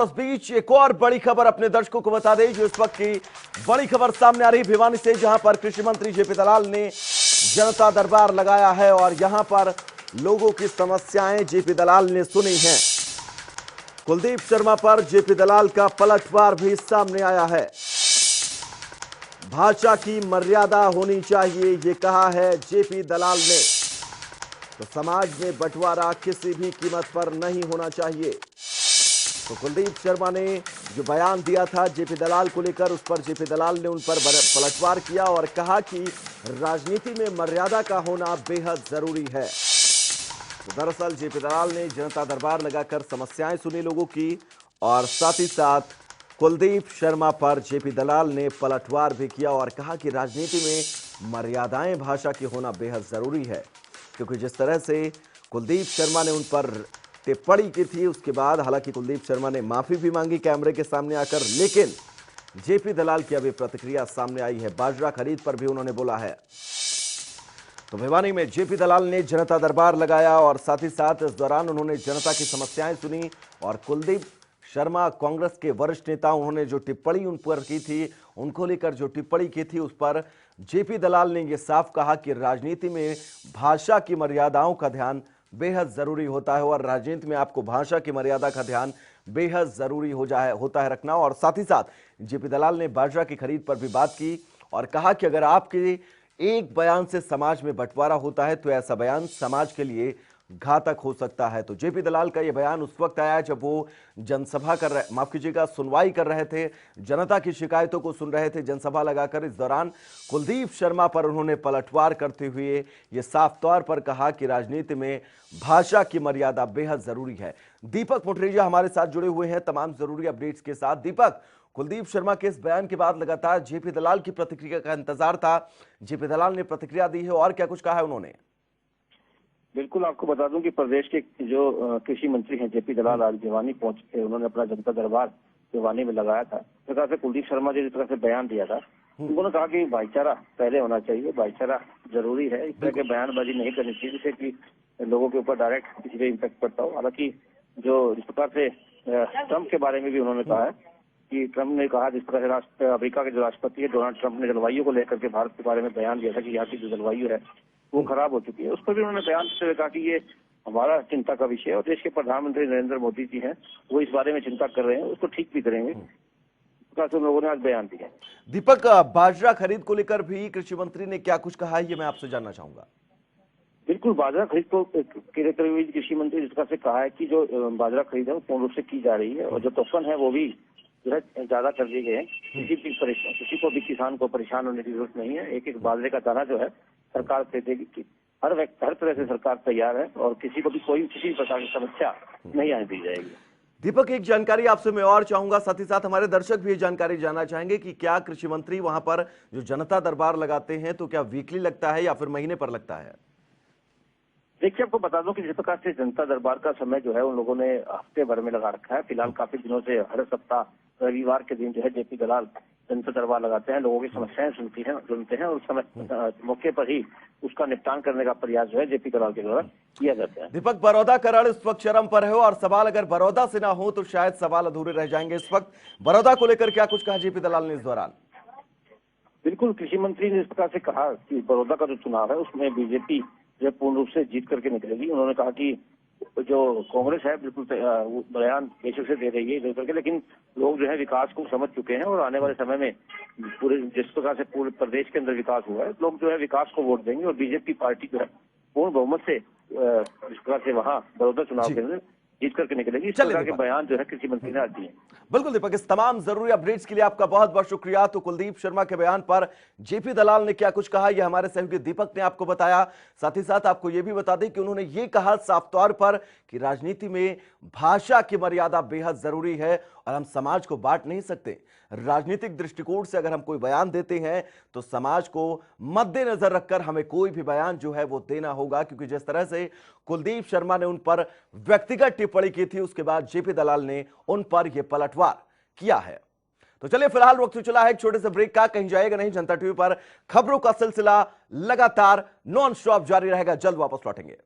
इस बीच एक और बड़ी खबर अपने दर्शकों को बता दें, जो इस वक्त की बड़ी खबर सामने आ रही भिवानी से, जहां पर कृषि मंत्री जेपी दलाल ने जनता दरबार लगाया है और यहां पर लोगों की समस्याएं जेपी दलाल ने सुनी हैं। कुलदीप शर्मा पर जेपी दलाल का पलटवार भी सामने आया है। भाषा की मर्यादा होनी चाहिए, ये कहा है जेपी दलाल ने। तो समाज में बंटवारा किसी भी कीमत पर नहीं होना चाहिए। तो कुलदीप शर्मा ने जो बयान दिया था जेपी दलाल को लेकर, उस पर जेपी दलाल ने उन पर पलटवार किया और कहा कि राजनीति में मर्यादा का होना बेहद जरूरी है। तो दरअसल जेपी दलाल ने जनता दरबार लगाकर समस्याएं सुनी लोगों की और साथ ही साथ कुलदीप शर्मा पर जेपी दलाल ने पलटवार भी किया और कहा कि राजनीति में मर्यादाएं भाषा की होना बेहद जरूरी है। क्योंकि जिस तरह से कुलदीप शर्मा ने उन पर टिप्पणी की थी, उसके बाद हालांकि कुलदीप शर्मा ने माफी भी मांगी कैमरे के सामने आकर, लेकिन जेपी दलाल की अभी प्रतिक्रिया सामने आई है। बाजरा खरीद पर भी उन्होंने बोला है। तो भिवानी में जेपी दलाल ने जनता दरबार लगाया और साथ ही साथ इस दौरान उन्होंने जनता की समस्याएं सुनी और कुलदीप शर्मा कांग्रेस के वरिष्ठ नेता, उन्होंने जो टिप्पणी उन पर की थी, उनको लेकर जो टिप्पणी की थी, उस पर जेपी दलाल ने यह साफ कहा कि राजनीति में भाषा की मर्यादाओं का ध्यान बेहद जरूरी होता है और राजनीति में आपको भाषा की मर्यादा का ध्यान बेहद जरूरी होता है रखना। और साथ ही साथ जेपी दलाल ने बाजरा की खरीद पर भी बात की और कहा कि अगर आपके एक बयान से समाज में बंटवारा होता है तो ऐसा बयान समाज के लिए घातक हो सकता है। तो जेपी दलाल का यह बयान उस वक्त आया जब वो जनसभा सुनवाई कर रहे थे, जनता की शिकायतों को सुन रहे थे जनसभा लगाकर। इस दौरान कुलदीप शर्मा पर उन्होंने पलटवार करते हुए ये साफ तौर पर कहा कि राजनीति में भाषा की मर्यादा बेहद जरूरी है। दीपक मुटरेजा हमारे साथ जुड़े हुए हैं तमाम जरूरी अपडेट्स के साथ। दीपक, कुलदीप शर्मा के इस बयान के बाद लगातार जेपी दलाल की प्रतिक्रिया का इंतजार था। जेपी दलाल ने प्रतिक्रिया दी है और क्या कुछ कहा है उन्होंने? बिल्कुल, आपको बता दूं कि प्रदेश के जो कृषि मंत्री हैं जेपी दलाल आज भिवानी पहुंचे थे। उन्होंने अपना जनता दरबार भिवानी में लगाया था। इस प्रकार से कुलदीप शर्मा जी जिस तरह से बयान दिया था, उन्होंने कहा कि भाईचारा पहले होना चाहिए, भाईचारा जरूरी है। इस तरह के बयानबाजी नहीं करनी चाहिए जिससे कि लोगों के ऊपर डायरेक्ट किसी पे इम्पैक्ट पड़ता हो। हालांकि जो जिस प्रकार से ट्रंप के बारे में भी उन्होंने कहा है कि ट्रंप ने कहा, जिस तरह से अमेरिका के जो राष्ट्रपति है डोनाल्ड ट्रंप ने जलवायु को लेकर के भारत के बारे में बयान दिया था कि यहाँ की जो जलवायु है वो खराब हो चुकी है, उस पर भी उन्होंने बयान से कहा कि ये हमारा चिंता का विषय है और देश के प्रधानमंत्री नरेंद्र मोदी जी हैं, वो इस बारे में चिंता कर रहे हैं, उसको ठीक भी करेंगे। तो लोगों ने आज बयान दिया। दीपक, बाजरा खरीद को लेकर भी कृषि मंत्री ने क्या कुछ कहा है, ये मैं आपसे जानना चाहूंगा। बिल्कुल, बाजरा खरीद को लेकर हुए कृषि मंत्री जिस तरह से कहा है कि जो बाजरा खरीद है वो पूर्ण रूप से की जा रही है और जो टोकन है वो भी जो है ज्यादा कर दिए गए हैं। किसी को भी किसान को परेशान होने की जरूरत नहीं है। एक एक बाजरे का दाना जो है सरकार खरीदेगी कि हर तरह से सरकार तैयार है और किसी को भी कोई किसी प्रकार की समस्या नहीं आने दी जाएगी। दीपक, एक जानकारी आपसे मैं और चाहूंगा, साथ ही साथ हमारे दर्शक भी ये जानकारी जानना चाहेंगे कि क्या कृषि मंत्री वहां पर जो जनता दरबार लगाते हैं तो क्या वीकली लगता है या फिर महीने पर लगता है? देखिए, आपको बता दूं कि जिस प्रकार से जनता दरबार का समय जो है उन लोगों ने हफ्ते भर में लगा रखा है। फिलहाल काफी दिनों से हर सप्ताह रविवार के दिन जो है जेपी दलाल जनता दरबार लगाते हैं, लोगों की समस्याएं सुनते हैं और उस समय मौके पर ही उसका निपटान करने का प्रयास जो है जेपी दलाल के द्वारा किया जाता है। दीपक, बड़ौदा करण इस वक्त चरम पर है और सवाल अगर बड़ौदा से ना हो तो शायद सवाल अधूरे रह जाएंगे। इस वक्त बड़ौदा को लेकर क्या कुछ कहा जेपी दलाल ने इस दौरान? बिल्कुल, कृषि मंत्री ने इस प्रकार से कहा कि बड़ौदा का जो चुनाव है उसमें बीजेपी जो पूर्ण रूप से जीत करके निकलेगी। उन्होंने कहा कि जो कांग्रेस है बिल्कुल बयान बेशक से दे रही है इधर करके, लेकिन लोग जो है विकास को समझ चुके हैं और आने वाले समय में पूरे जिस प्रकार से पूरे प्रदेश के अंदर विकास हुआ है, लोग जो है विकास को वोट देंगे और बीजेपी पार्टी जो है पूर्ण बहुमत से इस प्रकार से वहाँ बड़ौदा चुनाव के अंदर जीत करके निकलेगी। इस प्रकार के बयान जो है कृषि मंत्री ने आज दिए। बिल्कुल दीपक, इस तमाम जरूरी अपडेट्स के लिए आपका बहुत बहुत शुक्रिया। तो कुलदीप शर्मा के बयान पर जेपी दलाल ने क्या कुछ कहा, यह हमारे सहयोगी दीपक ने आपको बताया। साथ ही साथ आपको यह भी बता दें कि उन्होंने ये कहा साफ तौर पर कि राजनीति में भाषा की मर्यादा बेहद जरूरी है और हम समाज को बांट नहीं सकते। राजनीतिक दृष्टिकोण से अगर हम कोई बयान देते हैं तो समाज को मद्देनजर रखकर हमें कोई भी बयान जो है वो देना होगा, क्योंकि जिस तरह से कुलदीप शर्मा ने उन पर व्यक्तिगत टिप्पणी की थी, उसके बाद जेपी दलाल ने उन पर यह पलटवार किया है। तो चलिए, फिलहाल वक्त चला है एक छोटे से ब्रेक का, कहीं जाएगा नहीं। जनता टीवी पर खबरों का सिलसिला लगातार नॉन स्टॉप जारी रहेगा, जल्द वापस लौटेंगे।